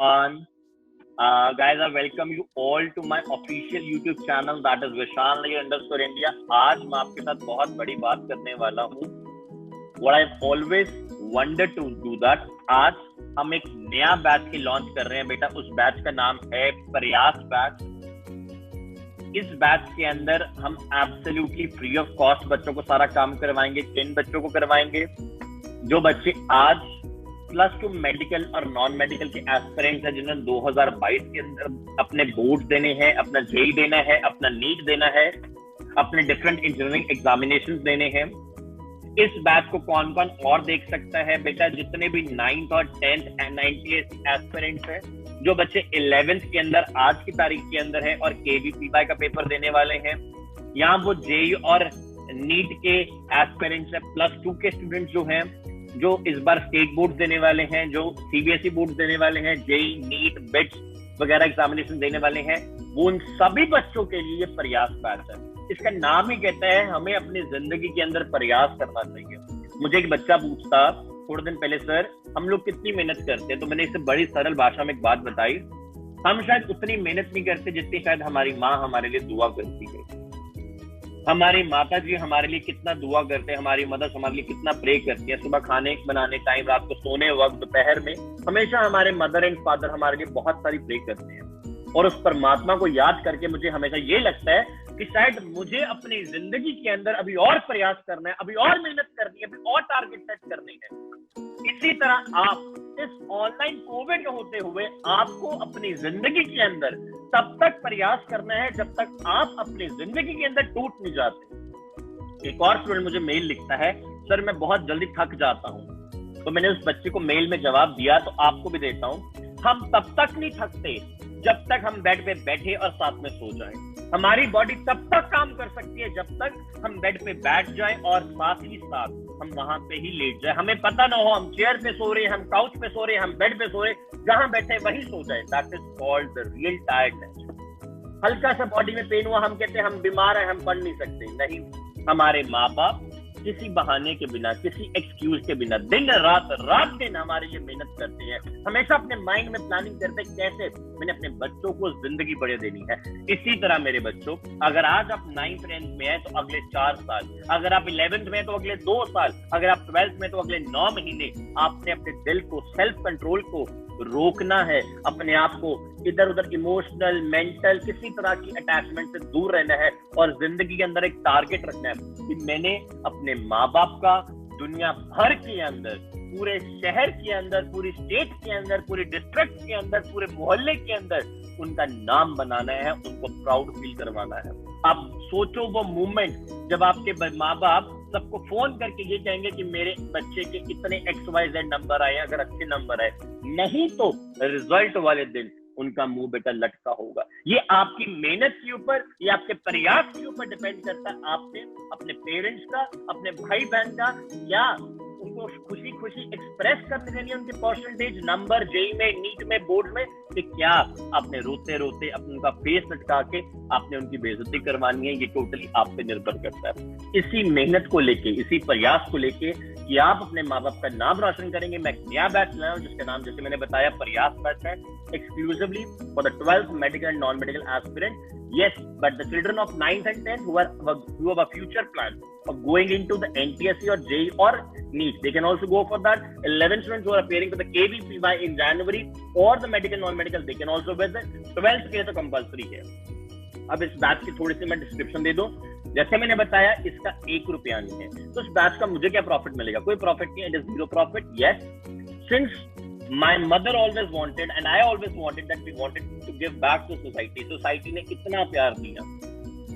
on. Guys, I welcome you all to my official YouTube channel that is Vishal _ India. आज मैं आपके साथ बहुत बड़ी बात करने वाला हूँ. What I've always wanted to do that. आज हम एक नया बैच की लॉन्च कर रहे हैं बेटा. उस बैच का नाम है प्रयास बैच. इस बैच के अंदर हम एब्सोल्युटली फ्री ऑफ कॉस्ट बच्चों को सारा काम करवाएंगे. किन बच्चों को करवाएंगे? जो बच्चे आज +2 मेडिकल और नॉन मेडिकल के एस्पिरेंट्स हैं, जिन्होंने 2022 के अंदर अपने बोर्ड देने हैं, अपना जेई देना है, अपना नीट देना है, अपने डिफरेंट इंजीनियरिंग एग्जामिनेशन देने हैं. इस बैच को कौन कौन और देख सकता है बेटा? जितने भी 9th और 10th एंड 98 एस्पिरेंट्स हैं, जो बच्चे 11th के अंदर आज की तारीख के अंदर है और केवीपीवाई का पेपर देने वाले हैं, यहाँ वो जेई और नीट के एस्पिरेंट्स है, +2 के स्टूडेंट्स जो हैं, जो इस बार स्टेट बोर्ड देने वाले हैं, जो सीबीएसई बोर्ड देने वाले हैं, जेई, नीट, बिट्स वगैरह एग्जामिनेशन देने वाले हैं, वो उन सभी बच्चों के लिए प्रयास बैच है. इसका नाम ही कहता है हमें अपनी जिंदगी के अंदर प्रयास करना चाहिए. मुझे एक बच्चा पूछता थोड़े दिन पहले, सर हम लोग कितनी मेहनत करते हैं? तो मैंने इसे बड़ी सरल भाषा में एक बात बताई. हम शायद उतनी मेहनत नहीं करते जितनी शायद हमारी माँ हमारे लिए दुआ करती है. हमारी माता जी हमारे लिए कितना दुआ करते हैं, हमारी मदर हमारे लिए कितना प्रे करती है. सुबह खाने बनाने टाइम, रात को सोने वक्त, दोपहर में, हमेशा हमारे मदर एंड फादर हमारे लिए बहुत सारी प्रे करते हैं. और उस परमात्मा को याद करके मुझे हमेशा ये लगता है कि शायद मुझे अपनी जिंदगी के अंदर अभी और प्रयास करना है, अभी और मेहनत करनी है, अभी और टारगेट सेट करनी है. इसी तरह आप इस ऑनलाइन कोविड में होते हुए आपको अपनी जिंदगी के अंदर तब तक प्रयास करना है जब तक आप अपनी जिंदगी के अंदर टूट नहीं जाते. एक और स्टूडेंट मुझे मेल लिखता है, सर मैं बहुत जल्दी थक जाता हूँ. तो मैंने उस बच्चे को मेल में जवाब दिया, तो आपको भी देता हूँ. हम तब तक नहीं थकते जब तक हम बेड पे बैठे और साथ में सो जाएं. हमारी बॉडी तब तक काम कर सकती है जब तक हम बेड पे बैठ जाएं और साथ ही साथ हम वहां पे ही लेट जाएं. हमें पता ना हो हम चेयर पे सो रहे हैं, हम काउच पे सो रहे हैं, हम बेड पे सो रहे हैं, जहां बैठे वहीं सो जाए. That is called the real tiredness. हल्का सा बॉडी में पेन हुआ, हम कहते हैं हम बीमार हैं, हम पढ़ नहीं सकते. नहीं, हमारे माँ बाप किसी बहाने के बिना, किसी एक्सक्यूज के बिना दिन रात दिन हमारे लिए मेहनत करते हैं. हमेशा अपने माइंड में प्लानिंग करते हैं कैसे मैंने अपने बच्चों को जिंदगी बढ़िया देनी है. इसी तरह मेरे बच्चों, अगर आज आप 9th 10th में हैं तो अगले 4 साल, अगर आप 11th में तो अगले 2 साल, अगर आप 12th में तो अगले 9 महीने आपने अपने दिल को, सेल्फ कंट्रोल को रोकना है. अपने आप को इधर उधर इमोशनल, मेंटल, किसी तरह की अटैचमेंट से दूर रहना है और जिंदगी के अंदर एक टारगेट रखना है कि मैंने अपने माँ बाप का दुनिया भर के अंदर, पूरे शहर के अंदर, पूरी स्टेट के अंदर, पूरे डिस्ट्रिक्ट के अंदर, पूरे मोहल्ले के अंदर उनका नाम बनाना है, उनको प्राउड फील करवाना है. आप सोचो वो मूवमेंट जब आपके माँ बाप सबको फोन करके ये कहेंगे कि मेरे बच्चे के कितने XYZ नंबर आए. अगर अच्छे नंबर आए, नहीं तो रिजल्ट वाले दिन उनका मुंह बेटा लटका होगा. ये आपकी मेहनत के ऊपर, ये आपके प्रयास के ऊपर डिपेंड करता है. आपने अपने पेरेंट्स का, अपने भाई बहन का, या उनको खुशी खुशी एक्सप्रेस करने देनी है उनके परसेंटेज नंबर जेई में, नीट में, बोर्ड में, कि क्या आपने रोते रोते अपने उनका फेस लटका के आपने उनकी बेइज्जती करवानी है. ये टोटली आप पे निर्भर करता है. इसी मेहनत को लेके, इसी प्रयास को लेके कि आप अपने माँ बाप का नाम रोशन करेंगे, मैं एक नया बैच लाया हूँ जिसका नाम, जैसे मैंने बताया, प्रयास बैच है. Exclusively for the 12th medical and non medical aspirant. Yes, but the children of 9th and 10th who have a future plan of going into the NTSC or JEE or NEET, they can also go for that. 11th students who are appearing for the KVPY in January or the medical non-medical, they can also visit. 12th के लिए तो compulsory है. अब इस batch की थोड़ी सी मैं description दे दूं. जैसे मैंने बताया, इसका 1 रुपया नहीं है. तो इस बैच का मुझे क्या प्रॉफिट मिलेगा? कोई प्रॉफिट नहीं है. It is 0 profit. Yes, since my mother always wanted and I always wanted that we wanted to give back to society. Society ने इतना प्यार दिया.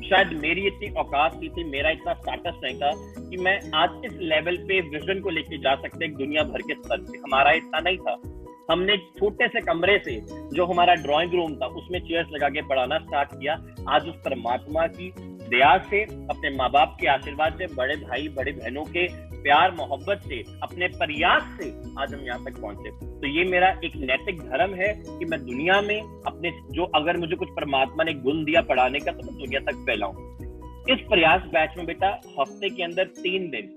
शायद मेरी इतनी औकात नहीं थी, मेरा इतना स्टेटस नहीं था कि मैं आज इस लेवल पे विजन को लेके जा सकते एक दुनिया भर के स्तर पे. हमारा इतना नहीं था. हमने छोटे से कमरे से, जो हमारा ड्राइंग रूम था, उसमें चेयर्स लगा के पढ़ाना स्टार्ट किया. आज उस परमात्मा की दया से, अपने माँ बाप के आशीर्वाद से, बड़े भाई बड़े बहनों के प्यार मोहब्बत से, अपने प्रयास से आज हम यहाँ तक पहुंचे. तो ये मेरा एक नैतिक धर्म है कि मैं दुनिया में अपने, जो अगर मुझे कुछ परमात्मा ने गुण दिया पढ़ाने का, तो मैं दुनिया तक फैलाऊं. इस प्रयास बैच में बेटा हफ्ते के अंदर 3 दिन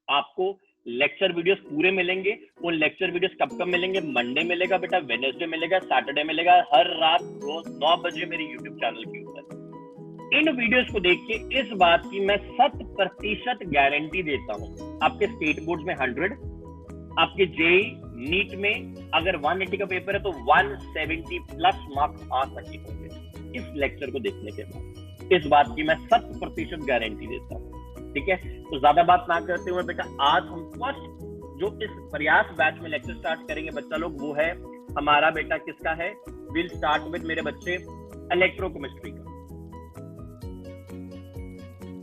आपको लेक्चर वीडियोस पूरे मिलेंगे। वो लेक्चर वीडियोस कब कब मिलेंगे? मंडे मिलेगा बेटा, वेडनेसडे मिलेगा, सैटरडे मिलेगा, हर रात रोज 9 बजे मेरे यूट्यूब चैनल के ऊपर। इन वीडियोस को देख के इस बात की मैं 100% गारंटी देता हूँ, आपके स्टेट बोर्ड में 100, आपके जेई नीट में अगर 180 का पेपर है तो 170 प्लस मार्क्स आ सके होंगे इस लेक्चर को देखने के बाद। इस बात की मैं 100% गारंटी देता हूँ। ठीक है, तो ज्यादा बात ना करते हुए बेटा आज हम फर्स्ट जो इस प्रयास बैच में लेक्चर स्टार्ट करेंगे बच्चा लोग, वो है हमारा बेटा किसका है? विल स्टार्ट विद मेरे बच्चे इलेक्ट्रोकेमिस्ट्री का।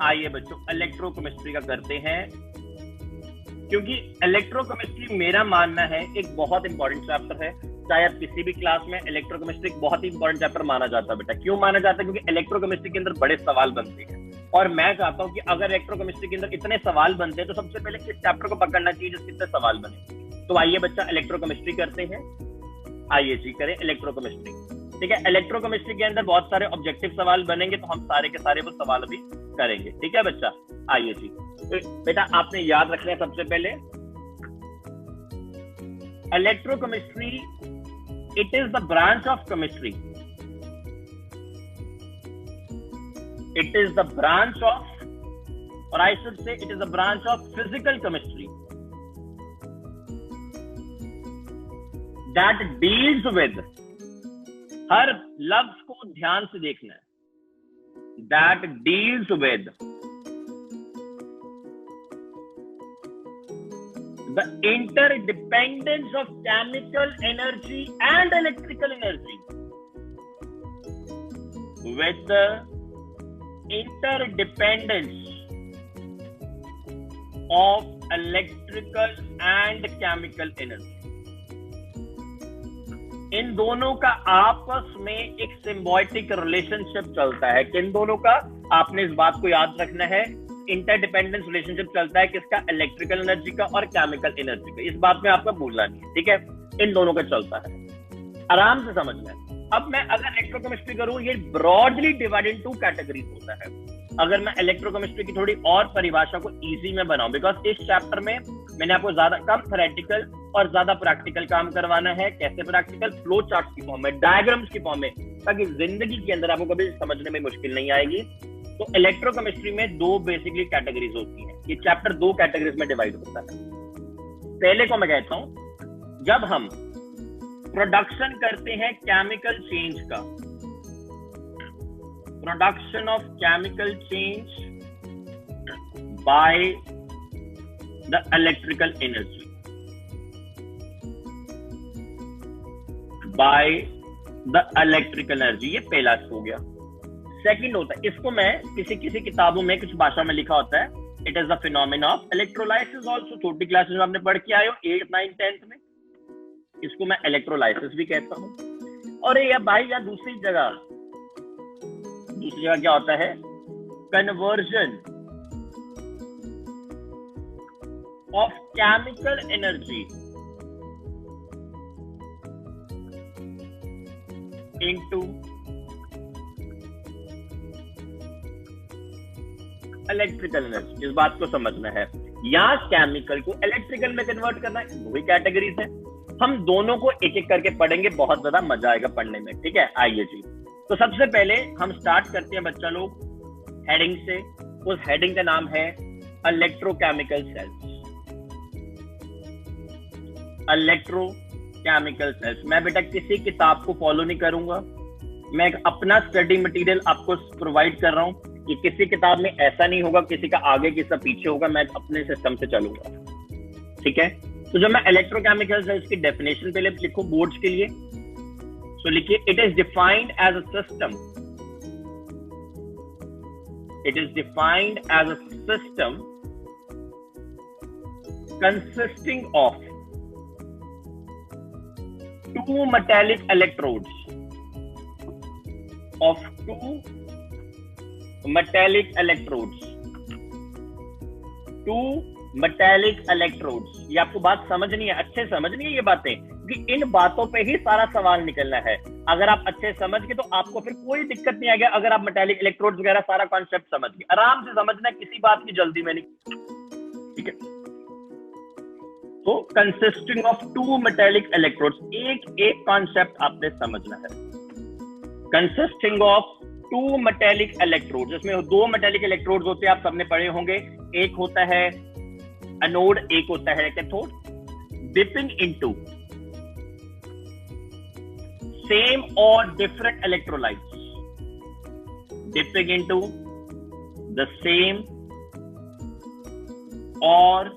आइए बच्चों इलेक्ट्रोकेमिस्ट्री का करते हैं, क्योंकि इलेक्ट्रोकेमिस्ट्री मेरा मानना है एक बहुत इंपॉर्टेंट चैप्टर है। चाहे आप किसी भी क्लास में, इलेक्ट्रोकेमिस्ट्री बहुत ही इंपॉर्टेंट चैप्टर माना जाता है बेटा। क्यों माना जाता है? क्योंकि इलेक्ट्रोकेमिस्ट्री के अंदर बड़े सवाल बनते हैं, और मैं चाहता हूं कि अगर इलेक्ट्रोकेमिस्ट्री के अंदर इतने सवाल बनते हैं तो सबसे पहले इस चैप्टर को पकड़ना चाहिए जिसके इतने सवाल बने। तो आइए बच्चा इलेक्ट्रोकेमिस्ट्री करते हैं। आइए जी करें इलेक्ट्रोकेमिस्ट्री। ठीक है, इलेक्ट्रोकेमिस्ट्री के अंदर बहुत सारे ऑब्जेक्टिव सवाल बनेंगे, तो हम सारे के सारे वो सवाल अभी करेंगे। ठीक है बच्चा, आइए जी। तो बेटा आपने याद रखना है सबसे पहले electrochemistry, it is the branch of chemistry, it is the branch of, or I should say it is the branch of physical chemistry that deals with, हर लफ्ज को ध्यान से देखना है, that deals with the interdependence of chemical energy and electrical energy, with the interdependence of electrical and chemical energy। इन दोनों का आपस में एक सिम्बायोटिक रिलेशनशिप चलता है। किन दोनों का? आपने इस बात को याद रखना है, इंटरडिपेंडेंस रिलेशनशिप चलता है किसका? इलेक्ट्रिकल एनर्जी का और केमिकल एनर्जी का। इस बात में आपका भूलना नहीं है। ठीक है, इन दोनों का चलता है, आराम से समझना है। अब मैं अगर इलेक्ट्रोकेमिस्ट्री करूं, ये ब्रॉडली डिवाइडेड इन 2 कैटेगरीज होता है। अगर मैं इलेक्ट्रोकेमिस्ट्री की थोड़ी और परिभाषा को इजी में बनाऊं, बिकॉज इस चैप्टर में मैंने आपको ज्यादा कम थ्योरेटिकल और ज्यादा प्रैक्टिकल काम करवाना है। कैसे प्रैक्टिकल? फ्लो चार्ट की फॉर्म में, डायग्राम्स की फॉर्म में, ताकि जिंदगी के अंदर आपको कभी समझने में मुश्किल नहीं आएगी। तो इलेक्ट्रोकेमिस्ट्री में 2 बेसिकली कैटेगरीज होती है। ये चैप्टर 2 कैटेगरीज में डिवाइड होता है। पहले को मैं कहता हूं, जब हम प्रोडक्शन करते हैं केमिकल चेंज का, production of chemical change by the electrical energy, by the electrical energy, ये पहला हो गया। सेकंड होता है, इसको मैं किसी किताबों में कुछ भाषा में लिखा होता है, it is the phenomena of electrolysis. Also छोटी क्लासेस में आपने पढ़ के आए हो 8th 9th 10th में, इसको मैं इलेक्ट्रोलाइसिस भी कहता हूं। और ये भाई या दूसरी जगह क्या होता है? Conversion of chemical energy into electrical energy. इस बात को समझना है, यहां केमिकल को इलेक्ट्रिकल में कन्वर्ट करना है। वही कैटेगरीज है, हम दोनों को एक एक करके पढ़ेंगे, बहुत ज्यादा मजा आएगा पढ़ने में। ठीक है, आइए जी। तो सबसे पहले हम स्टार्ट करते हैं बच्चा लोग हेडिंग से। उस हेडिंग का नाम है इलेक्ट्रोकेमिकल सेल्स। Electrochemical cells. मैं बेटा किसी किताब को फॉलो नहीं करूंगा, मैं एक अपना स्टडी मटेरियल आपको प्रोवाइड कर रहा हूं। कि किसी किताब में ऐसा नहीं होगा, किसी का आगे किसी का पीछे होगा, मैं अपने सिस्टम से चलूंगा। ठीक है, तो जब मैं इलेक्ट्रोकेमिकल सेल्स की डेफिनेशन पहले लिखूं बोर्ड्स के लिए, तो लिखिए it is defined as a system, it is defined as a system consisting of 2 metallic electrodes, of 2 metallic electrodes, 2 metallic electrodes। ये आपको बात समझनी है, अच्छे समझनी है ये बातें, कि इन बातों पे ही सारा सवाल निकलना है। अगर आप अच्छे समझ गए तो आपको फिर कोई दिक्कत नहीं आएगा। अगर आप मेटालिक इलेक्ट्रोड्स वगैरह सारा कॉन्सेप्ट समझ गए, आराम से समझना, किसी बात की जल्दी में नहीं। ठीक है, तो consisting of two metallic electrodes, एक कॉन्सेप्ट आपने समझना है। Consisting of two metallic electrodes, इसमें दो मेटेलिक इलेक्ट्रोड्स होते हैं, आप सबने पढ़े होंगे। एक होता है एनोड, एक होता है कैथोड। डिपिंग इनटू सेम और different electrolytes, dipping into the same और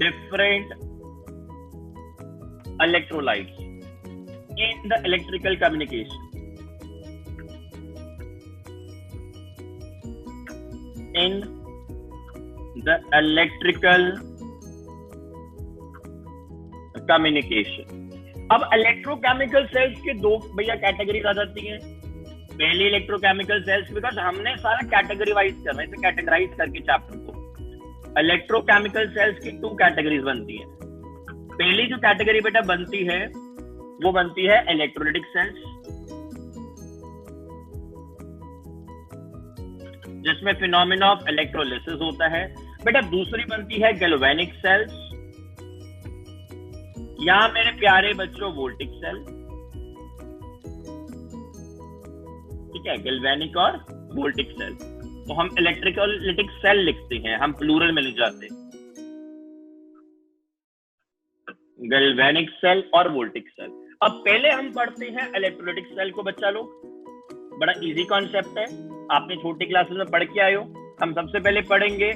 different electrolytes in the electrical communication. In the electrical communication. अब इलेक्ट्रोकेमिकल सेल्स के दो भैया कैटेगरीज आ जाती हैं। पहली इलेक्ट्रोकेमिकल सेल्स, बिकॉज हमने सारा कैटेगरी वाइज कर रहे हैं, कैटेगराइज करके चैप्टर को। इलेक्ट्रोकेमिकल सेल्स की टू कैटेगरीज बनती हैं। पहली जो कैटेगरी बेटा बनती है वो बनती है इलेक्ट्रोलिटिक सेल्स, जिसमें फिनोमेना ऑफ इलेक्ट्रोलिसिस होता है। बेटा दूसरी बनती है गैल्वेनिक सेल्स, या मेरे प्यारे बच्चों वोल्टिक सेल। ठीक है, गैल्वेनिक और वोल्टिक सेल। तो हम इलेक्ट्रोलिटिक सेल लिखते हैं, हम प्लूरल में नहीं जाते। गैल्वेनिक सेल और वोल्टिक सेल। अब पहले हम पढ़ते हैं इलेक्ट्रोलिटिक सेल को बच्चा लोग। बड़ा इजी कॉन्सेप्ट है, आपने छोटी क्लासेस में पढ़ के आए हो। हम सबसे पहले पढ़ेंगे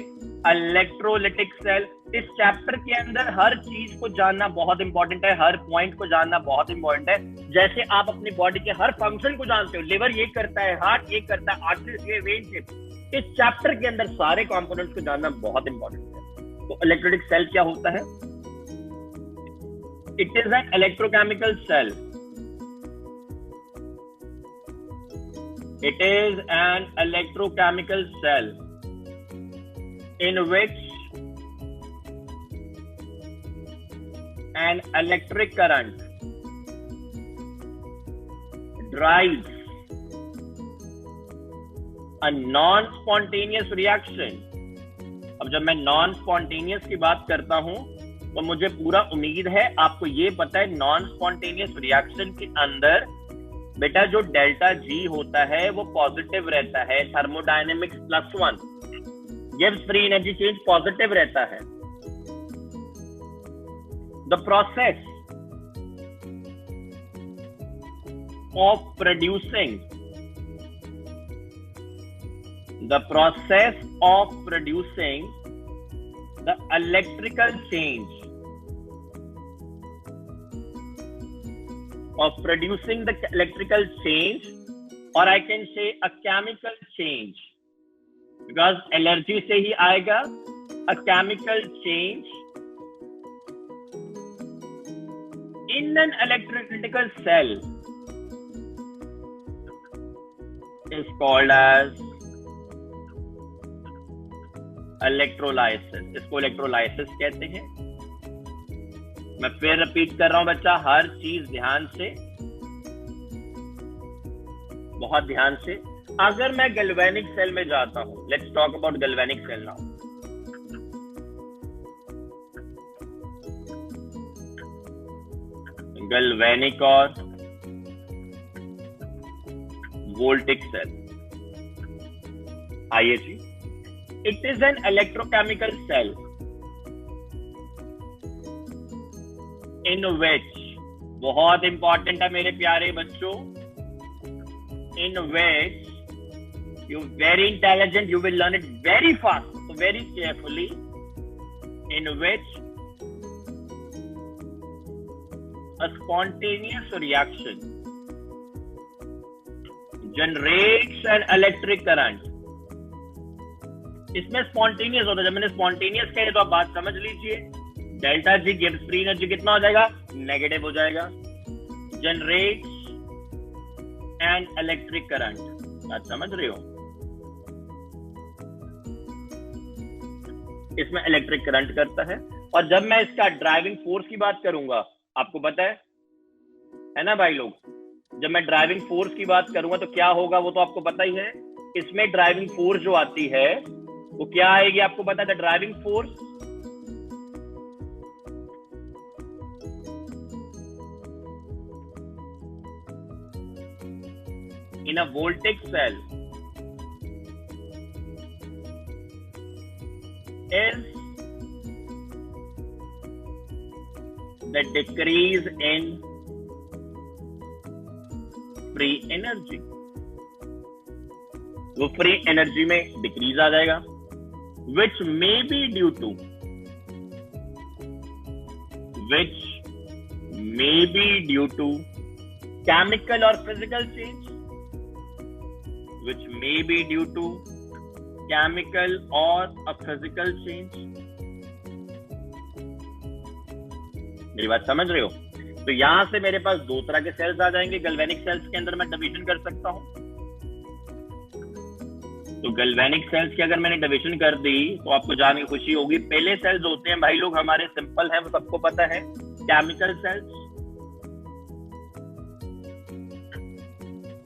इलेक्ट्रोलिटिक सेल। इस चैप्टर के अंदर हर चीज को जानना बहुत इंपॉर्टेंट है, हर पॉइंट को जानना बहुत इंपॉर्टेंट है। जैसे आप अपनी बॉडी के हर फंक्शन को जानते हो, लिवर ये करता है, हार्ट ये करता है, आर्टरीज ये, वेन ये, इस चैप्टर के अंदर सारे कंपोनेंट्स को जानना बहुत इंपॉर्टेंट है। तो इलेक्ट्रोलिटिक सेल क्या होता है? It is an electrochemical cell. It is an electrochemical cell in which an electric current drives a non-spontaneous reaction। अब जब मैं नॉन स्पॉन्टेनियस की बात करता हूं तो मुझे पूरा उम्मीद है आपको ये पता है नॉन स्पॉन्टेनियस रिएक्शन के अंदर बेटा जो डेल्टा जी होता है वो पॉजिटिव रहता है। Thermodynamics +1 gives free energy change positive रहता है। The process of producing the electrical change or I can say a chemical change, because allergy से ही आएगा। a chemical change in an electrolytical cell is called as electrolysis। इसको electrolysis कहते हैं। मैं फिर repeat कर रहा हूं बच्चा, हर चीज ध्यान से, बहुत ध्यान से। अगर मैं गैल्वेनिक सेल में जाता हूं, let's talk about galvanic cell now. Galvanic और वोल्टिक सेल, आइए जी। It is an electrochemical cell in which, बहुत इंपॉर्टेंट है मेरे प्यारे बच्चों, in which you very intelligent, you will learn it very fast, so very carefully, in which a spontaneous reaction generates an electric current। इसमें spontaneous होता है। जब मैंने स्पॉन्टेनियस कहे तो आप बात समझ लीजिए, delta G gives free energy कितना हो जाएगा? नेगेटिव हो जाएगा। जनरेट्स एन इलेक्ट्रिक करंट, बात समझ रहे हो? इसमें इलेक्ट्रिक करंट करता है। और जब मैं इसका ड्राइविंग फोर्स की बात करूंगा, आपको पता है ना भाई लोग, जब मैं ड्राइविंग फोर्स की बात करूंगा तो क्या होगा वो तो आपको पता ही है। इसमें ड्राइविंग फोर्स जो आती है वो क्या आएगी आपको पता है? Driving force in a voltaic cell is the decrease in free energy. वो फ्री एनर्जी में डिक्रीज आ जाएगा, which may be due to chemical or physical change, which may be due to chemical or a physical change. मेरी बात समझ रहे हो? तो यहां से मेरे पास दो तरह के सेल्स आ जाएंगे। गैल्वेनिक सेल्स के अंदर मैं डिवीजन कर सकता हूं। तो गैल्वेनिक सेल्स की अगर मैंने डिवीजन कर दी तो आपको जान के खुशी होगी। पहले सेल्स होते हैं भाई लोग हमारे सिंपल है, वो सबको पता है, केमिकल सेल्स।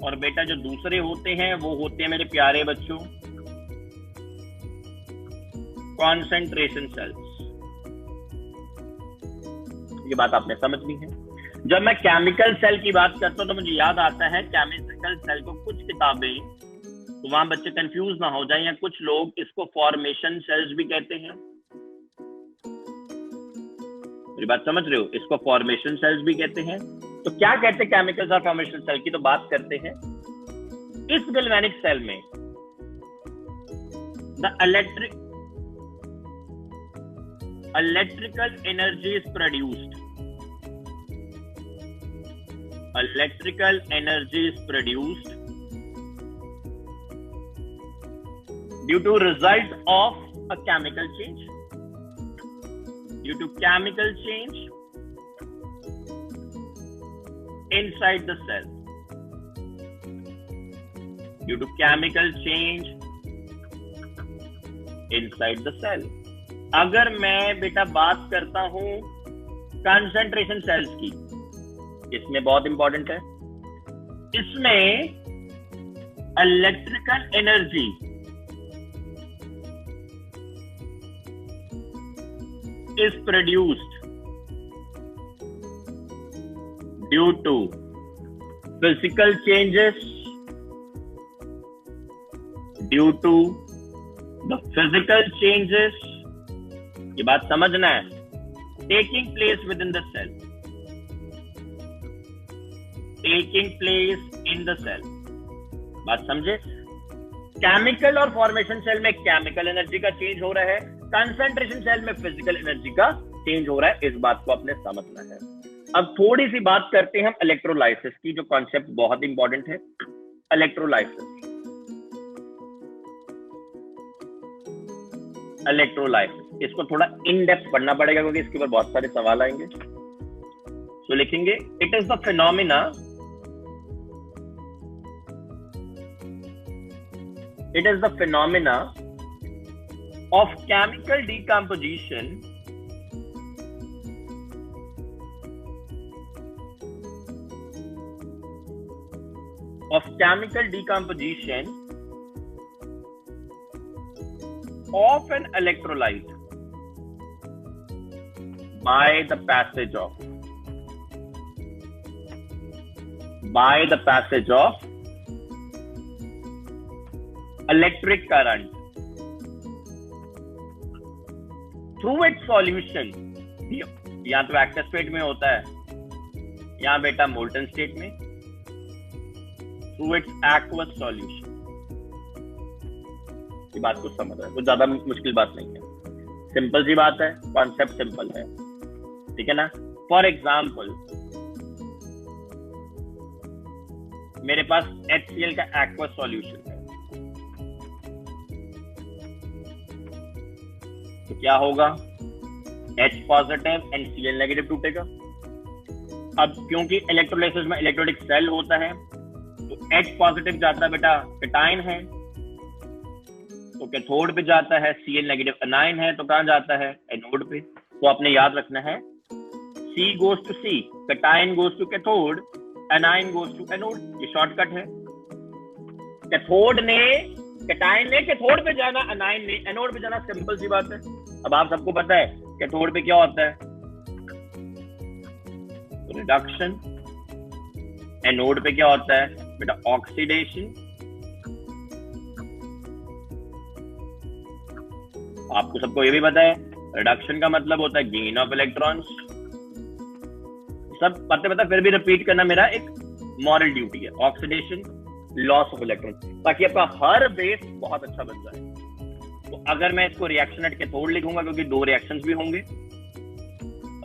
और बेटा जो दूसरे होते हैं वो होते हैं मेरे प्यारे बच्चों कॉन्सेंट्रेशन सेल्स। ये बात आपने समझनी है। जब मैं केमिकल सेल की बात करता हूं तो मुझे याद आता है केमिकल सेल को कुछ किताबें, तो वहां बच्चे कंफ्यूज ना हो जाए, या कुछ लोग इसको फॉर्मेशन सेल्स भी कहते हैं। मेरी बात समझ रहे हो? इसको फॉर्मेशन सेल्स भी कहते हैं। तो क्या कहते हैं केमिकल और फॉर्मेशन सेल की, तो बात करते हैं। इस गैल्वेनिक सेल में the electrical energy is produced. Electrical energy is produced due to result of a chemical change. Due to chemical change inside the cell. Due to chemical change inside the cell. अगर मैं बेटा बात करता हूं concentration sales की, इसमें बहुत important है, इसमें electrical energy is produced due to physical changes, due to the physical changes, ये बात समझना है, taking place within the cell, taking place in the cell, बात समझे? केमिकल और फॉर्मेशन सेल में केमिकल एनर्जी का चेंज हो रहा है, कंसंट्रेशन सेल में फिजिकल एनर्जी का चेंज हो रहा है। इस बात को आपने समझना है। अब थोड़ी सी बात करते हैं हम इलेक्ट्रोलाइसिस की, जो कॉन्सेप्ट बहुत इंपॉर्टेंट है। इलेक्ट्रोलाइसिस इसको थोड़ा इन डेप्थ पढ़ना पड़ेगा क्योंकि इसके ऊपर बहुत सारे सवाल आएंगे। तो लिखेंगे it is the phenomena, it is the phenomena of chemical decomposition of an electrolyte by the passage of electric current through its solution। यहाँ तो एक्टिव स्टेट में होता है, यहाँ बेटा मोल्टन स्टेट में, through its aqueous solution। ये बात को समझ रहा है, कुछ ज्यादा मुश्किल बात नहीं है, सिंपल सी बात है, कॉन्सेप्ट सिंपल है, ठीक है ना। फॉर एग्जाम्पल मेरे पास HCl का aqueous solution है, तो क्या होगा, H positive and Cl negative टूटेगा। अब क्योंकि इलेक्ट्रोलाइसिस में इलेक्ट्रोलिक सेल होता है तो H पॉजिटिव जाता है बेटा कैटायन है, तो कैथोड पे जाता है, Cl नेगेटिव अनायन है तो कहां जाता है, एनोड पे। तो आपने याद रखना है C goes to C, cation goes to cathode, anion goes to anode, ये शॉर्टकट है। कैथोड ने कैटायन ने कैथोड पे जाना, अनायन ने एनोड पे जाना, सिंपल सी बात है। अब आप सबको पता है कैथोड पे क्या होता है, रिडक्शन, एनोड पे क्या होता है, बेटा ऑक्सीडेशन, आपको सबको ये भी पता है रिडक्शन का मतलब होता है गेन ऑफ इलेक्ट्रॉन्स, सब पता फिर भी रिपीट करना मेरा एक मॉरल ड्यूटी है। ऑक्सीडेशन, लॉस ऑफ इलेक्ट्रॉन, ताकि आपका हर बेस बहुत अच्छा बन जाए। तो अगर मैं इसको रिएक्शन एट कैथोड लिखूंगा, क्योंकि दो रिएक्शंस भी होंगे,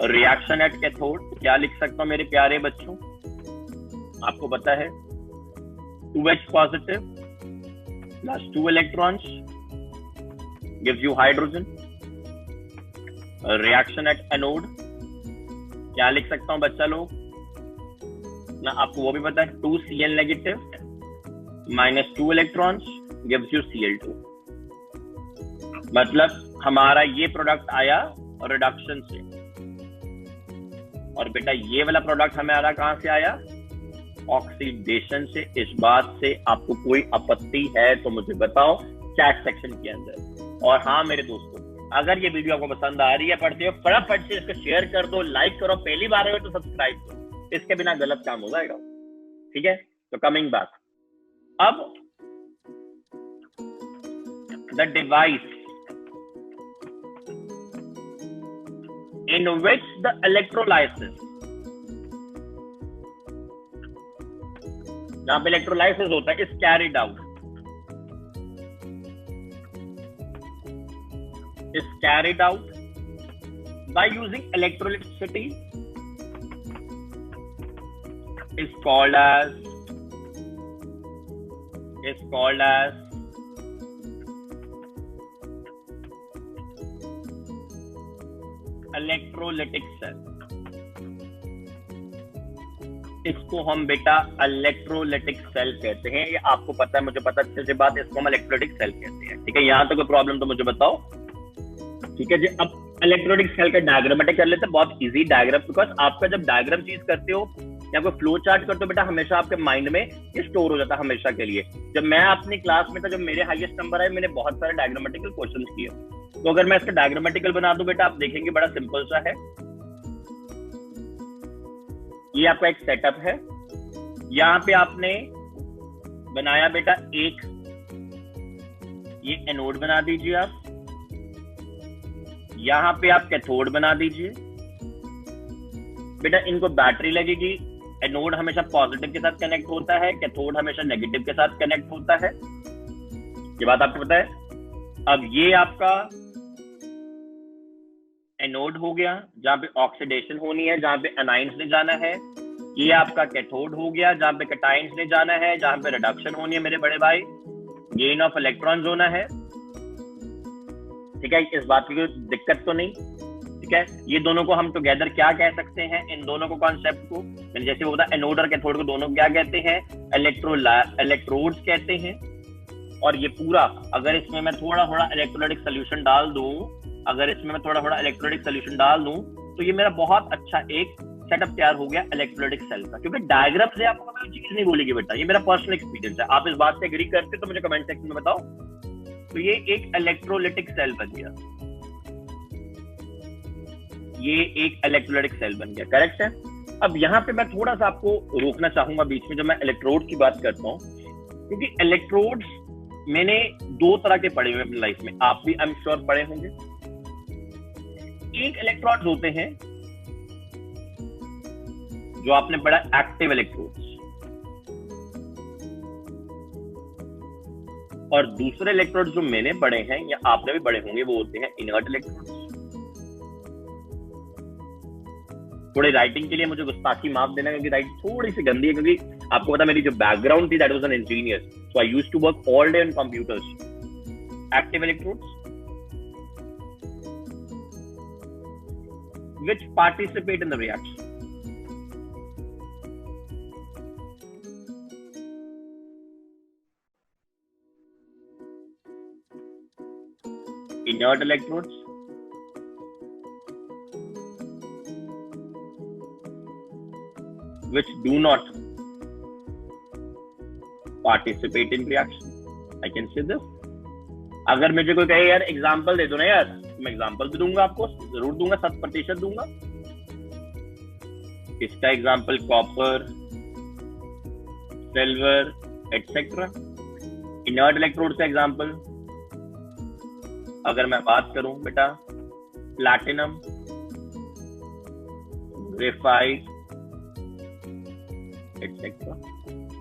रिएक्शन एट कैथोड क्या लिख सकता हूं मेरे प्यारे बच्चों, आपको पता है 2H positive plus 2 electrons gives you hydrogen। Reaction at anode क्या लिख सकता हूं बच्चा लोग ना, आपको वो भी पता है 2Cl negative minus 2 electrons gives you Cl2। मतलब हमारा ये प्रोडक्ट आया रिडक्शन से, और बेटा ये वाला प्रोडक्ट हमारा कहां से आया, ऑक्सीडेशन से। इस बात से आपको कोई आपत्ति है तो मुझे बताओ चैट सेक्शन के अंदर। और हाँ मेरे दोस्तों, अगर ये वीडियो आपको पसंद आ रही है पढ़ते हो, फटाफट से इसको शेयर कर दो, लाइक करो, पहली बार हो तो सब्सक्राइब करो, इसके बिना गलत काम हो जाएगा, ठीक है। तो कमिंग बैक, अब the device in which the electrolysis, जहां पे इलेक्ट्रोलाइसिस होता है, is carried out, is carried out by using electrolyticity is called as electrolytic cell। इसको हम बेटा इलेक्ट्रोलिटिक सेल कहते हैं, ये आपको पता है, मुझे पता अच्छे से बात, इसको हम इलेक्ट्रोलिटिक सेल कहते हैं, ठीक है। यहां तक कोई प्रॉब्लम तो मुझे बताओ, ठीक है जी। अब इलेक्ट्रोलिटिक सेल का डायग्रामेटिक कर लेते हैं, बहुत इजी डायग्राम, बिकॉज आपका जब डायग्राम चीज करते हो या कोई फ्लो चार्ट करते हो बेटा, हमेशा आपके माइंड में ये स्टोर हो जाता है हमेशा के लिए। जब मैं अपनी क्लास में था, जब मेरे हाईएस्ट नंबर आए, मैंने बहुत सारे डायग्रामेटिकल क्वेश्चंस किए, तो अगर मैं इसका डायग्रामेटिकल बना दूं बेटा, आप देखेंगे बड़ा सिंपल सा है। ये आपका एक सेटअप है, यहाँ पे आपने बनाया बेटा एक, ये एनोड बना दीजिए आप, यहां पे आप कैथोड बना दीजिए बेटा, इनको बैटरी लगेगी, एनोड हमेशा पॉजिटिव के साथ कनेक्ट होता है, कैथोड हमेशा नेगेटिव के साथ कनेक्ट होता है, ये बात आपको पता है। अब ये आपका एनोड हो गया, जहां पे ऑक्सीडेशन होनी है, जहां पे एनाइंस ने जाना है। ये आपका कैथोड हो गया, जहां पे कैटाइंस ने जाना है, जहां पे रिडक्शन होनी है मेरे बड़े भाई, गेन ऑफ इलेक्ट्रॉन्स होना है, ठीक है। इस बात की कोई दिक्कत तो नहीं, ठीक है। ये दोनों को हम टुगेदर क्या कह सकते हैं, इन दोनों को कॉन्सेप्ट को, जैसे होता है एनोड और कैथोड को, दोनों क्या कहते हैं, इलेक्ट्रोड्स कहते हैं। और ये पूरा, अगर इसमें मैं थोड़ा थोड़ा इलेक्ट्रोलाइटिक सोल्यूशन डाल दूं, तो ये मेरा बहुत अच्छा एक सेटअप तैयार हो गया इलेक्ट्रोलाइटिक सेल का। क्योंकि डायग्राम से आपको कोई चीज नहीं बोलेगी बेटा, ये मेरा पर्सनल एक्सपीरियंस है। आप इस बात से एग्री करते तो मुझे कमेंट सेक्शन में बताओ। तो ये एक इलेक्ट्रोलिटिक सेल बन गया, ये एक इलेक्ट्रोलाइटिक सेल बन गया, करेक्ट है। अब यहाँ पे मैं थोड़ा सा आपको रोकना चाहूंगा बीच में, जब मैं इलेक्ट्रोड की बात करता हूँ, क्योंकि इलेक्ट्रोड्स मैंने दो तरह के पढ़े हुए अपनी लाइफ में, आप भी आई एम श्योर पढ़े होंगे। एक इलेक्ट्रोड्स होते हैं जो आपने पढ़ा एक्टिव इलेक्ट्रोड्स, और दूसरे इलेक्ट्रोड्स जो मैंने पढ़े हैं या आपने भी पढ़े होंगे, वो होते हैं इनर्ट इलेक्ट्रोड्स। थोड़ी राइटिंग के लिए मुझे गुस्ताखी माफ देना, क्योंकि राइटिंग थोड़ी सी गंदी है, क्योंकि आपको पता मेरी जो बैकग्राउंड थी that was an engineer, so I used to work all day on computers. Active electrodes which participate in the reaction, inert electrodes, which do not participate in reaction. I can say this. अगर मुझे कोई कहे यार example दे दो ना यार, मैं example भी दूंगा आपको, जरूर दूंगा, 100% दूंगा। इसका example copper, silver etcetera. Inert electrode से एग्जांपल अगर मैं बात करूं बेटा, प्लैटिनम, ग्रेफाइट एटसेट्रा।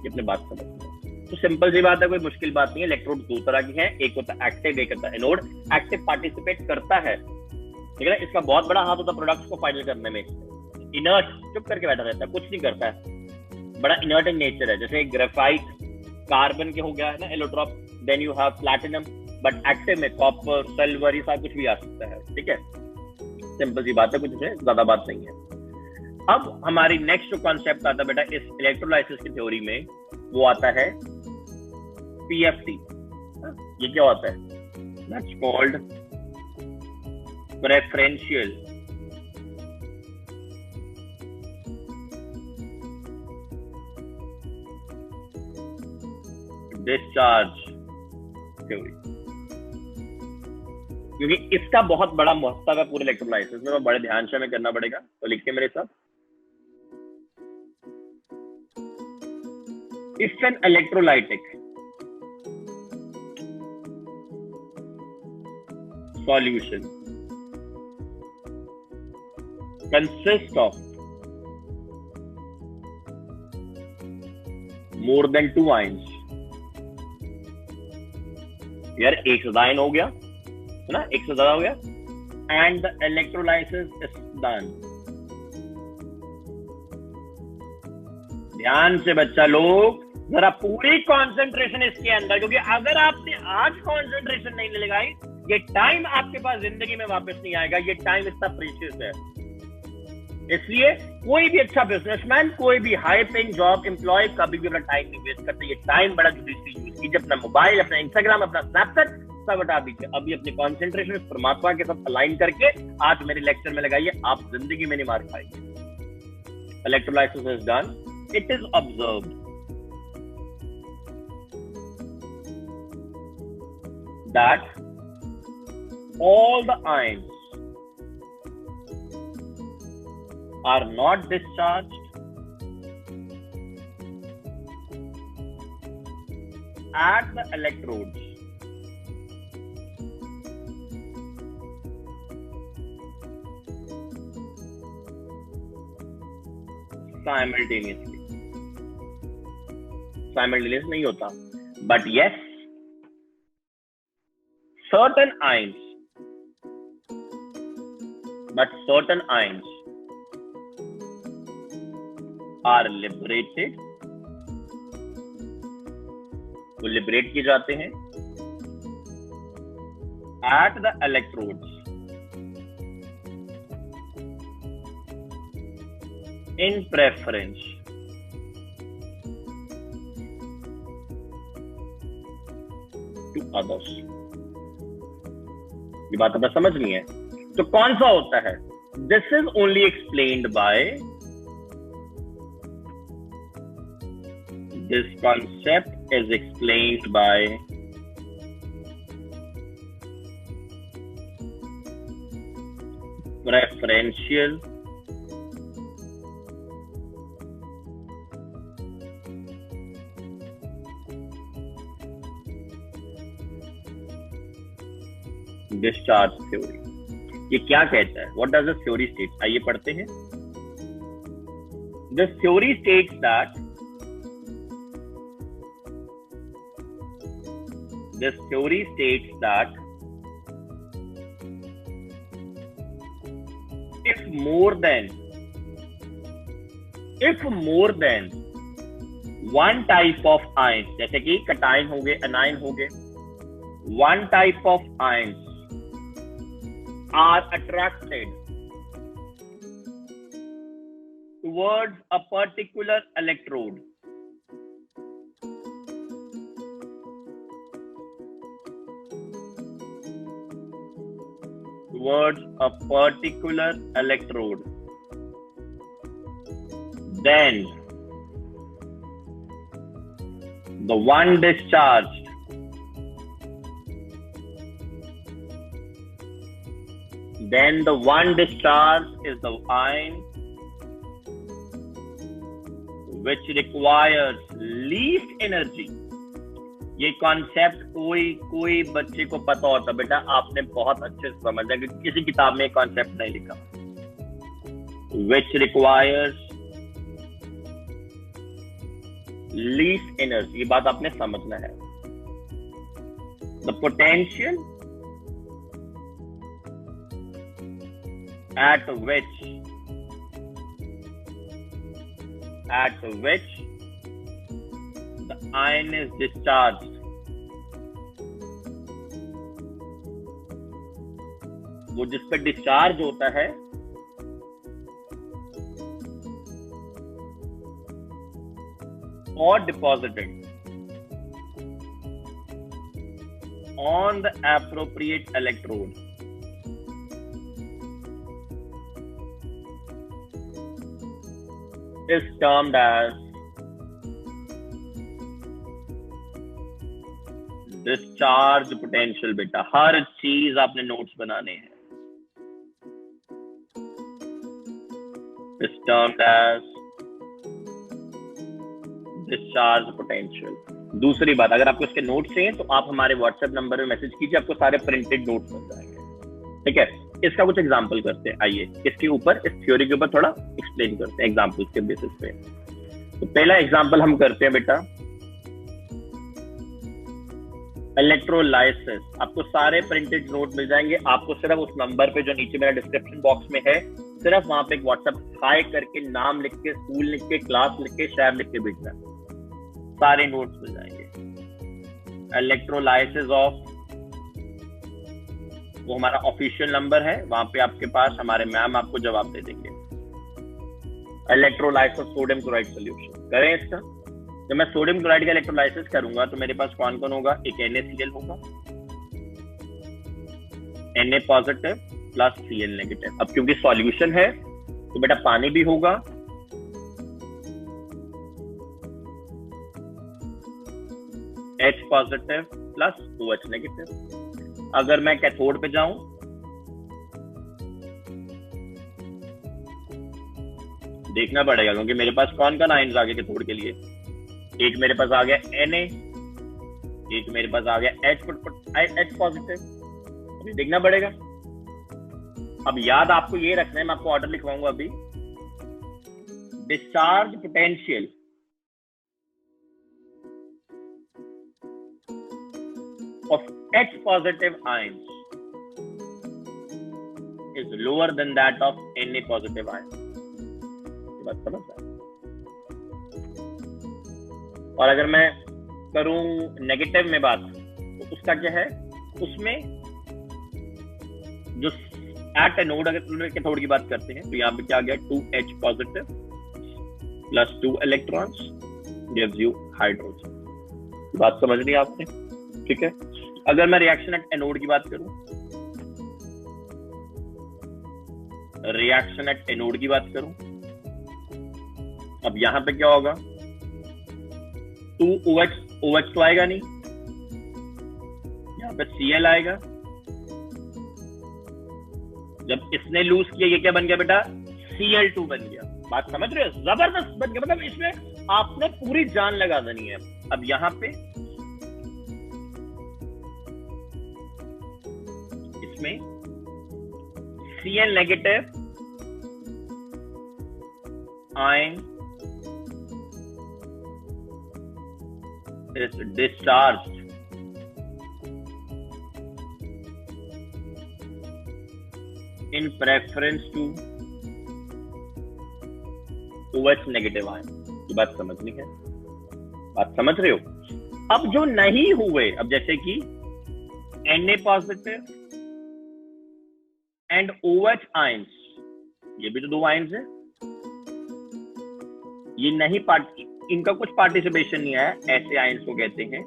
ये अपने बात समझ में। तो सिंपल सी बात है, कोई मुश्किल बात नहीं है। इलेक्ट्रोड दो तरह की हैं, एक होता है एक्टिव, एक होता है एनोड। एक्टिव पार्टिसिपेट करता है, ठीक है ना, इसका बहुत बड़ा हाथ होता है प्रोडक्ट्स को फाइनल करने में। इनर्ट चुप करके बैठा रहता है, कुछ नहीं करता है, बड़ा इनर्ट इन नेचर है। जैसे ग्रेफाइट कार्बन के हो गया है ना, allotrope. Then you have platinum, but active में कॉपर, सिल्वर, ये सब कुछ भी आ सकता है, ठीक है। सिंपल सी बात है, कुछ इसमें ज्यादा बात नहीं है। अब हमारी नेक्स्ट जो कॉन्सेप्ट आता है बेटा इस इलेक्ट्रोलाइसिस की थ्योरी में, वो आता है पीएफटी। ये क्या होता है? That's called preferential discharge theory. क्योंकि इसका बहुत बड़ा महत्व है पूरे इलेक्ट्रोलाइसिस में, बड़े ध्यान से हमें करना पड़ेगा। तो लिखिए मेरे साथ, if an electrolytic solution consists of more than 2 ions, यार एक से ज्यादा हो गया है ना, एक से ज्यादा हो गया, and the electrolysis is done। ध्यान से बच्चा लोग जरा पूरी कंसंट्रेशन इसके अंदर, क्योंकि अगर आपने आज कंसंट्रेशन नहीं लगाई, ये टाइम आपके पास जिंदगी में वापस नहीं आएगा। ये टाइम इतना प्रीशियस है। इसलिए कोई भी अच्छा बिजनेसमैन, कोई भी हाई पेइंग जॉब एम्प्लॉय कभी भी अपना टाइम नहीं वेस्ट करते। ये टाइम बड़ा जुडिशली यूज कीजिए। अपना मोबाइल, अपना इंस्टाग्राम, अपना स्नैपचैट सब हटा दीजिए। अभी अपनी कंसंट्रेशन परमात्मा के साथ अलाइन करके आज मेरे लेक्चर में लगाइए, आप जिंदगी में नहीं मार खाएंगे। Electrolysis is done, it is observed that all the ions are not discharged at the electrodes simultaneously। Simultaneous नहीं होता, but yes certain ions are liberated, वो लिबरेट किए जाते हैं at the electrodes in preference to others। ये बात हमें समझनी है। तो कौन सा होता है? This is only explained bye, this concept is explained bye preferential discharge theory. ये क्या कहता है? What does the theory state? आइए पढ़ते हैं। The theory states that this theory states that if more than one type of ions, जैसे कि cation हो गए, अनायन हो गए, one type of ions are attracted towards a particular electrode, then the one discharged is the ion which requires least energy. ये concept कोई बच्चे को पता होता बेटा, आपने बहुत अच्छे से समझा कि किसी किताब में कॉन्सेप्ट नहीं लिखा. Which requires least energy, ये बात आपने समझना है. The potential at which the ion is discharged वो जिस पर डिस्चार्ज होता है or deposited on the appropriate electrode is termed as discharge potential. बेटा हर चीज आपने नोट्स बनाने हैं. is termed as discharge potential. दूसरी बात, अगर आपको इसके नोट्स चाहिए तो आप हमारे व्हाट्सएप नंबर में मैसेज कीजिए, आपको सारे प्रिंटेड नोट्स मिल जाएंगे. ठीक है, इसका कुछ एग्जांपल करते हैं. आइए इसके ऊपर, इस थ्योरी के ऊपर थोड़ा एक्सप्लेन करते हैं एग्जांपल्स के बेसिस पे. तो पहला एग्जांपल हम करते हैं बेटा इलेक्ट्रोलाइसिस. आपको सारे प्रिंटेड नोट मिल जाएंगे. आपको सिर्फ उस नंबर पे जो नीचे मेरा डिस्क्रिप्शन बॉक्स में है, सिर्फ वहां पे एक व्हाट्सएप हाई करके नाम लिख के, स्कूल लिख के, क्लास लिख के, शहर लिख के भेजना है. सारे नोट्स मिल जाएंगे. इलेक्ट्रोलाइसिस ऑफ, वो हमारा ऑफिशियल नंबर है, वहां पे आपके पास हमारे मैम आपको जवाब दे देंगे. Electrolysis of sodium chloride solution करें इसका. जब मैं सोडियम क्लोराइड का इलेक्ट्रोलाइसिस करूंगा तो मेरे पास कौन कौन होगा? एक NaCl होगा, Na positive plus Cl negative. अब क्योंकि सॉल्यूशन है तो बेटा पानी भी होगा, H positive plus OH negative. अगर मैं कैथोड पे जाऊं देखना पड़ेगा, क्योंकि मेरे पास कौन कौन आयन्स आ गए कैथोड के लिए. एक मेरे पास आ गया Na, एक मेरे पास आ गया H पॉजिटिव. अभी देखना पड़ेगा. अब याद आपको ये रखना है, मैं आपको ऑर्डर लिखवाऊंगा अभी. Discharge potential of H positive ions is lower than that of Na positive ions. ये बात समझ रहा है? और अगर मैं करूं नेगेटिव में बात, तो उसका क्या है? उसमें जो एट एनोड, अगर कैथोड की बात करते हैं तो यहाँ पे क्या आ गया? 2H positive plus 2 electrons gives you hydrogen. बात समझ ली आपने? ठीक है. अगर मैं रिएक्शन एट एनोड की बात करूं, रिएक्शन एट एनोड की बात करूं, अब यहां पे क्या होगा? 2OH तो आएगा नहीं, यहां पे Cl आएगा. जब इसने लूज किया, ये क्या बन गया बेटा? Cl2 बन गया. बात समझ रहे हो? जबरदस्त बन गया. मतलब इसमें आपने पूरी जान लगा देनी है. अब यहां पे इसमें Cl negative ion is discharged in preference to OH negative ion. ये बात समझनी है. बात समझ रहे हो? अब जो नहीं हुए, अब जैसे कि Na positive and OH ions, ये भी तो 2 आयंस है. ये नहीं इनका कुछ पार्टिसिपेशन नहीं है, ऐसे आयंस को कहते हैं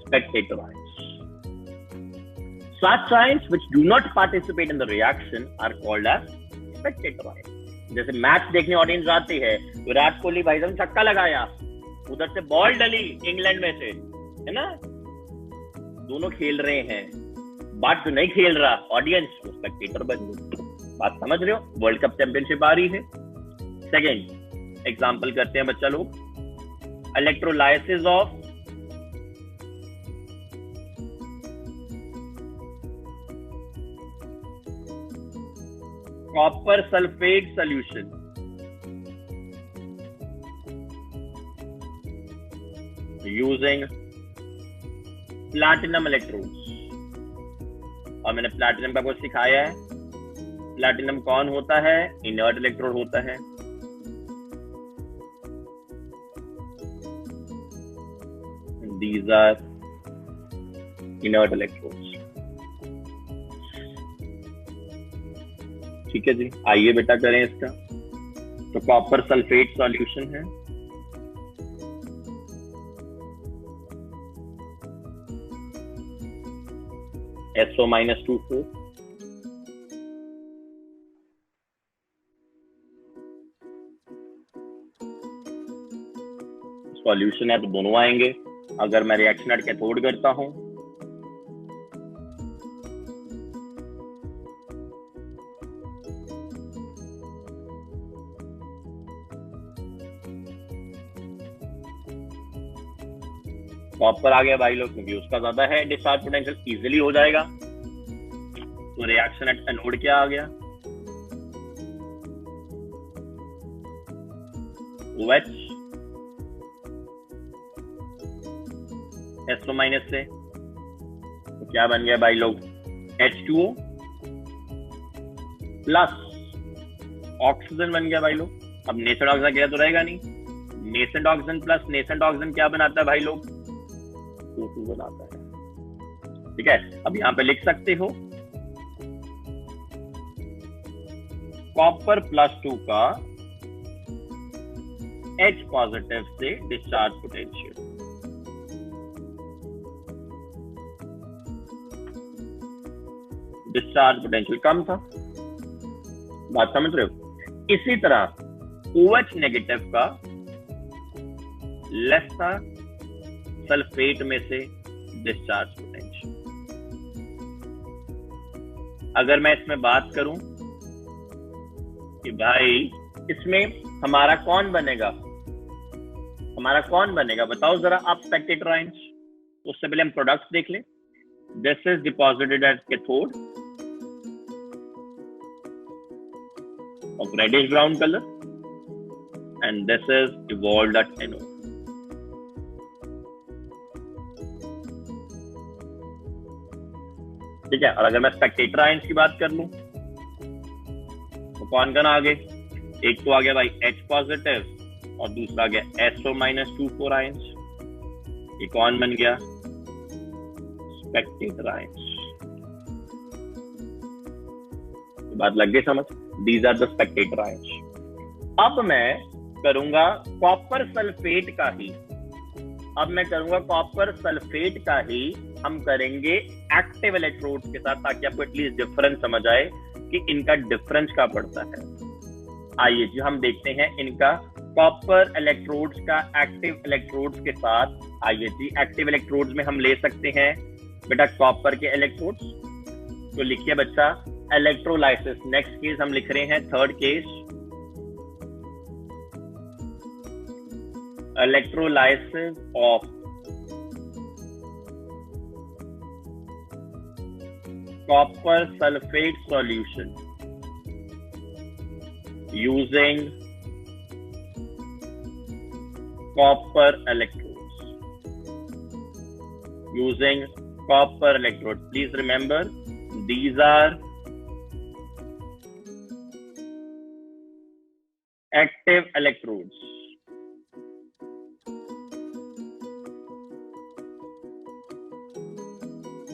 spectator ions. Such ions which do not participate in the reaction are called as spectator ions. जैसे मैच देखने ऑडियंस आती है, विराट कोहली भाई साहब छक्का लगाया, उधर से बॉल डली इंग्लैंड में से, है ना, दोनों खेल रहे हैं, बात जो नहीं खेल रहा ऑडियंस, वो स्पेक्टेटर बन गई। बात समझ रहे हो? वर्ल्ड कप चैंपियनशिप आ रही है। सेकेंड एग्जाम्पल करते हैं बच्चा लोग, electrolysis of copper sulphate solution using platinum electrodes. और मैंने प्लैटिनम का कुछ सिखाया है। प्लैटिनम कौन होता है? इनर्ट इलेक्ट्रोड होता है। These are inert electrodes. ठीक है जी, आइए बेटा करें इसका। तो कॉपर सल्फेट सॉल्यूशन है, SO-24। सॉल्यूशन है तो दोनों आएंगे। अगर मैं रिएक्शन एट कैथोड करता हूं, कॉपर आ गया भाई लोग, क्योंकि उसका ज्यादा है डिस्चार्ज पोटेंशियल, इजीली हो जाएगा। तो रिएक्शन एट एनोड क्या आ गया? OH SO माइनस से, तो क्या बन गया भाई लोग? H2O प्लस ऑक्सीजन बन गया भाई लोग। अब नेसेंट ऑक्सीजन क्या तो रहेगा नहीं, nascent oxygen plus nascent oxygen क्या बनाता है भाई लोग? O2 बनाता है। ठीक है, अब यहां पे लिख सकते हो कॉपर +2 का H पॉजिटिव से डिस्चार्ज पोटेंशियल। डिस्चार्ज पोटेंशियल कम था, बात समझ रहे हो? इसी तरह OH नेगेटिव का लेस था सल्फेट में से डिस्चार्ज पोटेंशियल। अगर मैं इसमें बात करूं कि भाई इसमें हमारा कौन बनेगा, हमारा कौन बनेगा बताओ जरा आप स्पेक्टेटर आयंस। उससे पहले हम प्रोडक्ट्स देख लें। This is deposited at cathode of reddish brown color and this is evolved at anode. ठीक है, और अगर मैं स्पेक्टेटर आयंस की बात कर लूं तो कौन कौन आगे? एक तो आ गया भाई H पॉजिटिव और दूसरा आ गया SO-24 आयंस। ये कौन बन गया? Spectator ions. बात लग गई समझ? These are the spectator ions. अब मैं करूंगा कॉपर सल्फेट का ही, हम करेंगे एक्टिव इलेक्ट्रोड्स के साथ, ताकि आपको एटलीस्ट डिफरेंस समझ आए कि इनका डिफरेंस क्या पड़ता है। आइए जी हम देखते हैं इनका कॉपर इलेक्ट्रोड्स का एक्टिव इलेक्ट्रोड्स के साथ। आइए जी, एक्टिव इलेक्ट्रोड्स में हम ले सकते हैं बेटा कॉपर के इलेक्ट्रोड्स। तो लिखिए बच्चा इलेक्ट्रोलाइसिस। नेक्स्ट केस हम लिख रहे हैं, third case electrolysis of copper sulphate solution using copper electrodes. Please remember these are active electrodes.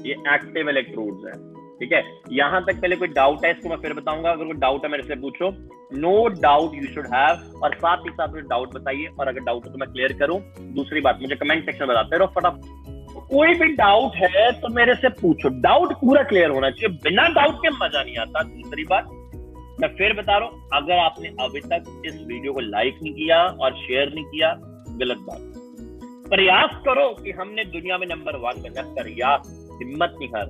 ये एक्टिव इलेक्ट्रोड्स है। ठीक है, यहां तक पहले कोई डाउट है इसको मैं फिर बताऊंगा। अगर कोई डाउट है मेरे से पूछो, no doubt you should have. और साथ ही साथ मुझे डाउट बताइए, और अगर डाउट हो तो मैं क्लियर करूं। दूसरी बात, मुझे कमेंट सेक्शन में बताते रहो फटाफट। कोई भी डाउट है तो मेरे से पूछो, डाउट पूरा क्लियर होना चाहिए, बिना डाउट के मजा नहीं आता। दूसरी बात मैं फिर बता रहा हूं, अगर आपने अभी तक इस वीडियो को लाइक नहीं किया और शेयर नहीं किया, गलत बात। प्रयास करो कि हमने दुनिया में नंबर 1 बनना। प्रयास, हिम्मत नहीं हार।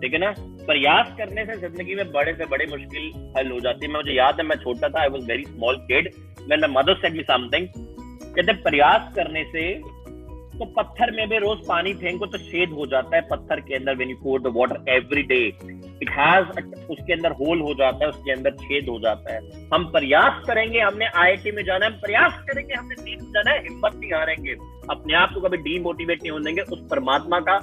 ठीक है ना। प्रयास करने से जिंदगी में बड़े से बड़े मुश्किल हल हो जाती है। मुझे याद है मैं छोटा था, I was very small kid, when my mother said me something, कहते प्रयास करने से तो पत्थर में भी रोज पानी फेंको तो छेद हो जाता है पत्थर के अंदर। When you pour the water every day it has, उसके अंदर होल हो जाता है, उसके अंदर छेद हो जाता है। हम प्रयास करेंगे, हमने आईआईटी में जाना है, हम प्रयास करेंगे, हमने नीट में जाना है, हिम्मत नहीं हारेंगे, अपने आप को कभी डीमोटिवेट नहीं होने देंगे, उस परमात्मा का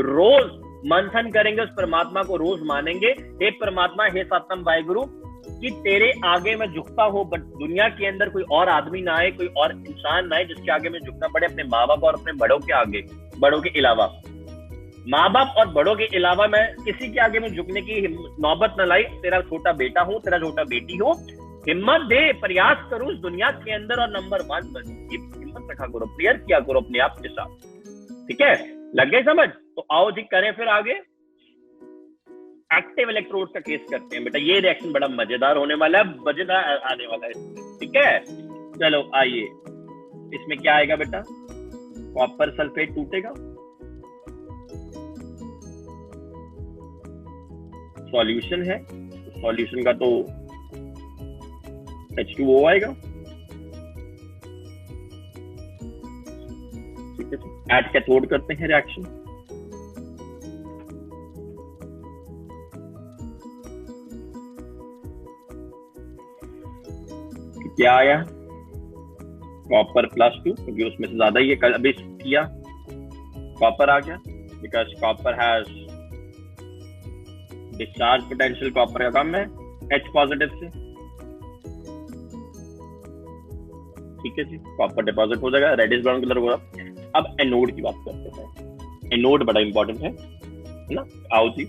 रोज मंथन करेंगे, उस परमात्मा को रोज मानेंगे। हे परमात्मा, हे सतम वाहिगुरु, कि तेरे आगे मैं झुकता हूँ, बट दुनिया के अंदर कोई और आदमी ना आए, कोई और इंसान ना आए जिसके आगे मैं झुकना पड़े, अपने माँ बाप और अपने बड़ों के आगे, बड़ों के अलावा। माँ बाप और बड़ों के अलावा मैं किसी के आगे में झुकने की नौबत न लाई। तेरा छोटा बेटा हूँ, तेरा छोटा बेटी हूँ, हिम्मत दे, प्रयास करूँ इस दुनिया के अंदर और नंबर 1 बनूं। हिम्मत रखा करो, प्रेयर किया करो अपने आप के साथ। ठीक है, लग गए समझ? तो आओ जी करें फिर आगे एक्टिव इलेक्ट्रोड का केस करते हैं। बेटा ये रिएक्शन बड़ा मजेदार होने वाला है, मजेदार आने वाला है। ठीक है, चलो आइए, इसमें क्या आएगा बेटा? कॉपर सल्फेट टूटेगा, सॉल्यूशन है, सॉल्यूशन का तो H2O आएगा। ठीक है, ऐड कैथोड करते हैं रिएक्शन। क्या आया? कॉपर +2, क्योंकि उसमें से ज्यादा ही है, कल अभी किया, कॉपर आ गया, because copper has discharge potential, copper का कम है H पॉजिटिव से। ठीक है जी, कॉपर डिपॉजिट हो जाएगा, रेडिश ब्राउन कलर होगा। अब एनोड की बात करते हैं, एनोड बड़ा इंपॉर्टेंट है ना। आओ जी,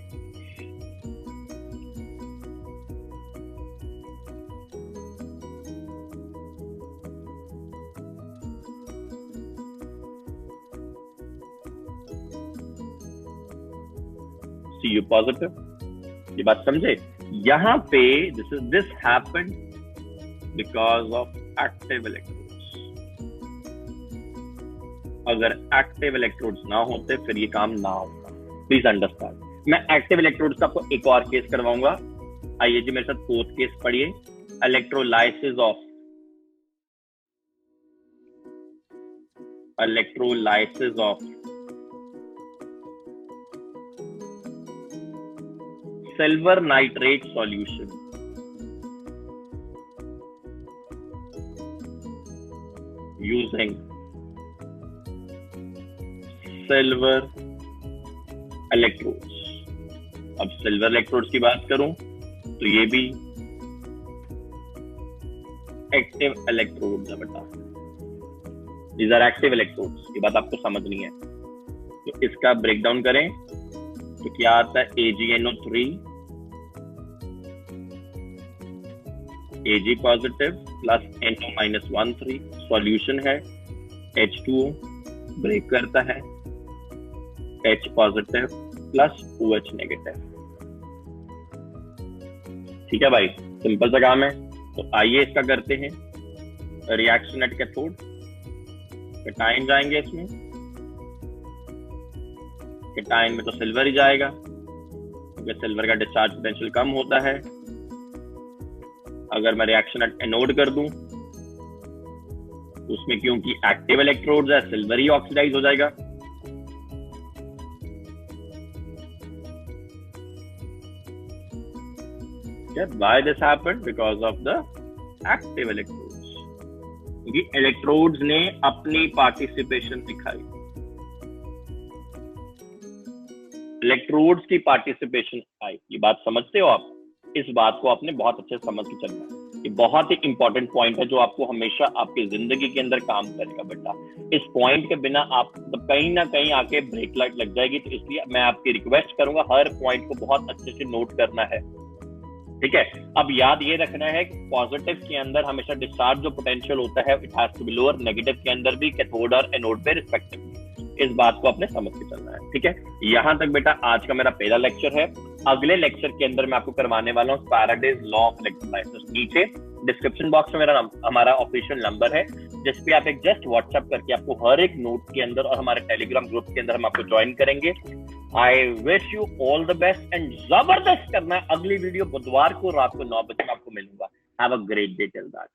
Cu पॉजिटिव, ये बात समझे? यहाँ पे this happened because of active electrodes. अगर एक्टिव इलेक्ट्रोड्स ना होते फिर ये काम ना होता। Please understand. मैं एक्टिव इलेक्ट्रोड्स का आपको एक और केस करवाऊंगा। आइए जी मेरे साथ 4th केस पढ़िए, electrolysis of silver nitrate solution using silver electrodes। अब सिल्वर इलेक्ट्रोड्स की बात करूं तो ये भी एक्टिव इलेक्ट्रोड्स है बेटा, these are एक्टिव इलेक्ट्रोड्स। ये बात आपको समझनी है। तो इसका ब्रेकडाउन करें तो क्या आता है? AgNO3 Ag positive plus NO-13, solution है H2O, ब्रेक करता है H positive plus OH negative. ठीक है भाई, सिंपल सा काम है। तो आइए इसका करते हैं रिएक्शन एट कैथोड। कैटायन जाएंगे इसमें, कैटायन में तो सिल्वर ही जाएगा क्योंकि सिल्वर का डिस्चार्ज पोटेंशियल कम होता है। अगर मैं रिएक्शन एट एनोड कर दूं उसमें क्योंकि एक्टिव इलेक्ट्रोड्स है, सिल्वर ही ऑक्सीडाइज हो जाएगा। Why this happened? Because of the active electrodes। क्योंकि इलेक्ट्रोड्स ने अपनी पार्टिसिपेशन दिखाई। इलेक्ट्रोड्स की पार्टिसिपेशन आई। ये बात समझते हो आप? इस बात को आपने बहुत अच्छे से समझ के चलना है। ये बहुत ही इंपॉर्टेंट पॉइंट है जो आपको हमेशा आपकी जिंदगी के अंदर काम करेगा बेटा। इस पॉइंट के बिना आप कहीं ना कहीं आके ब्रेक लाइट लग जाएगी। तो इसलिए मैं आपकी रिक्वेस्ट करूंगा हर पॉइंट को बहुत अच्छे से नोट करना है। ठीक है, अब याद ये रखना है कि पॉजिटिव के अंदर हमेशा डिस्चार्ज जो पोटेंशियल होता है it has to be lower, negative के अंदर भी कैथोड और एनोड पे रिस्पेक्टिवली। इस बात को आपने समझ के चलना है। ठीक है, यहां तक बेटा आज का मेरा पहला लेक्चर है। अगले लेक्चर के अंदर मैं आपको करवाने वाला हूँ फैराडेज लॉ ऑफ इलेक्ट्रोलाइसिस। नीचे डिस्क्रिप्शन बॉक्स में हमारा ऑफिशियल नंबर है जिसपे आप एक जस्ट व्हाट्सएप करके आपको हर एक नोट के अंदर और हमारे टेलीग्राम ग्रुप के अंदर हम आपको ज्वाइन करेंगे। I wish you all the best and जबरदस्त करना। अगली वीडियो बुधवार को रात को 9 बजे आपको मिलूंगा। Have a great day till that.